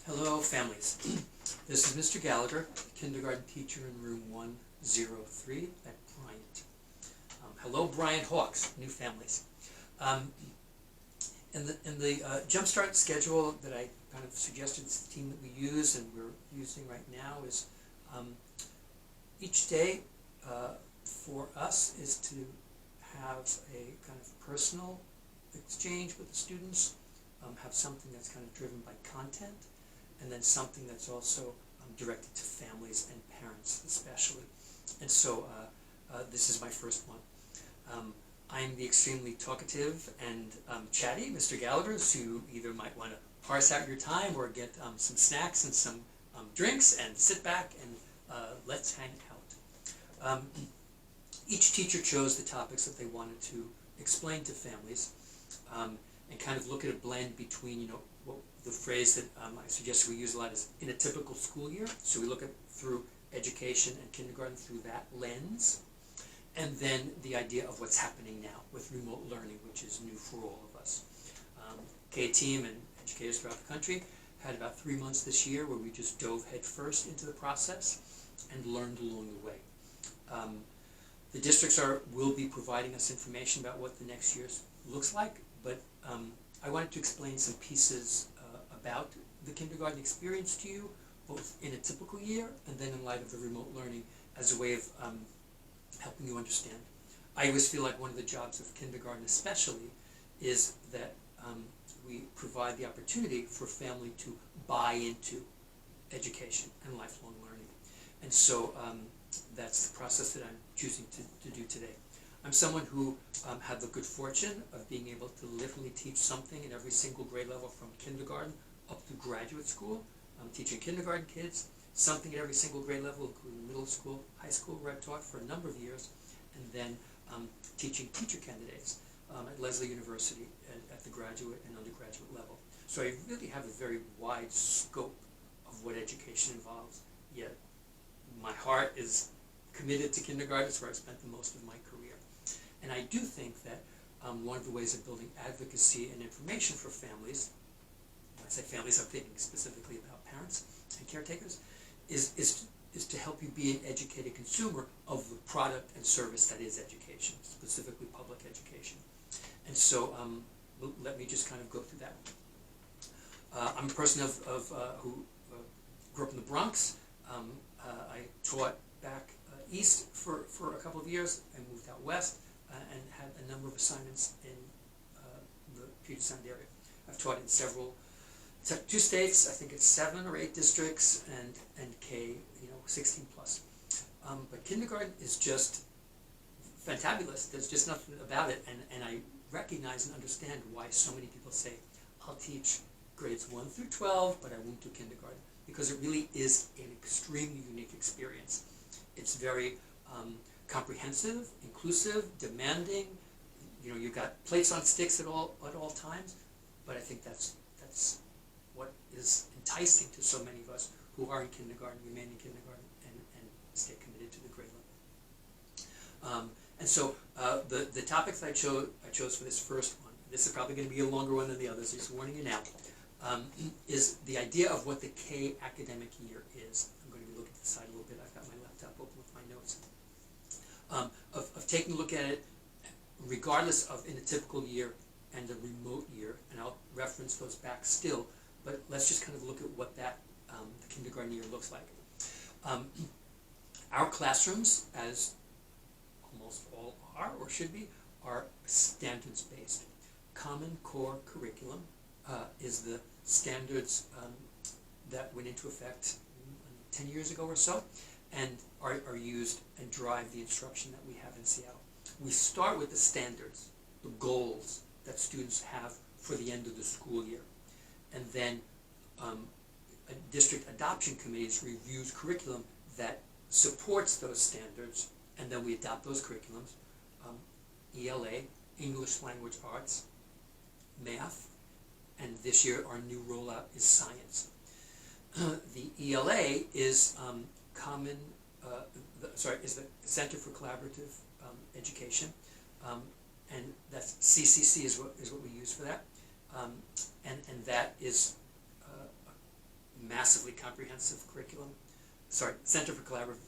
Hello, families. This is Mr. Gallagher, kindergarten teacher in room 103 at Bryant. Hello, Bryant Hawks, new families. In the Jumpstart schedule that I kind of suggested to the team that we use and we're using right now is each day for us is to have a kind of personal exchange with the students, have something that's kind of driven by content, and then something that's also directed to families and parents especially. And so this is my first one. I'm the extremely talkative and chatty Mr. Gallagher, so you either might want to parse out your time or get some snacks and some drinks and sit back and let's hang out. Each teacher chose the topics that they wanted to explain to families and kind of look at a blend between, what the phrase that I suggest we use a lot is in a typical school year. So we look at through education and kindergarten through that lens. And then the idea of what's happening now with remote learning, which is new for all of us. K team and educators throughout the country had about 3 months this year where we just dove headfirst into the process and learned along the way. The districts will be providing us information about what the next year looks like, but I wanted to explain some pieces about the kindergarten experience to you, both in a typical year and then in light of the remote learning as a way of helping you understand. I always feel like one of the jobs of kindergarten especially is that we provide the opportunity for family to buy into education and lifelong learning. And so that's the process that I'm choosing to do today. I'm someone who had the good fortune of being able to literally teach something in every single grade level from kindergarten up to graduate school. I'm teaching kindergarten kids, something at every single grade level, including middle school, high school, where I've taught for a number of years, and then teaching teacher candidates at Lesley University at the graduate and undergraduate level. So I really have a very wide scope of what education involves, yet my heart is committed to kindergarten. It's where I've spent the most of my career. And I do think that one of the ways of building advocacy and information for families, when I say families, I'm thinking specifically about parents and caretakers, is to help you be an educated consumer of the product and service that is education, specifically public education. And so let me just kind of go through that. I'm a person who grew up in the Bronx. I taught back east for a couple of years and moved out west and had a number of assignments in the Puget Sound area. I've taught in two states, I think it's 7 or 8 districts, and K, 16 plus. But kindergarten is just fantabulous. There's just nothing about it, and I recognize and understand why so many people say, I'll teach grades 1 through 12, but I won't do kindergarten, because it really is an extremely unique experience. It's very comprehensive, inclusive, demanding. You've got plates on sticks at all times, but I think that's what is enticing to so many of us who are in kindergarten, remain in kindergarten, and stay committed to the grade level. And so the topics I chose for this first one, this is probably going to be a longer one than the others, just warning you now, is the idea of what the K academic year is. I'm going to be looking to the side a little bit. I've got my laptop open with my notes. Of taking a look at it regardless of in a typical year and a remote year, and I'll reference those back still, but let's just kind of look at what that the kindergarten year looks like. Our classrooms, as almost all are or should be, are standards-based. Common Core Curriculum is the standards that went into effect 10 years ago or so, and are used and drive the instruction that we have in Seattle. We start with the standards, the goals that students have for the end of the school year. And then district adoption committees reviews curriculum that supports those standards, and then we adopt those curriculums. ELA, English Language Arts, math, and this year our new rollout is science. The ELA is is the Center for Collaborative Education, and that's CCC is what we use for that, and that is massively comprehensive curriculum. Sorry, Center for Collaborative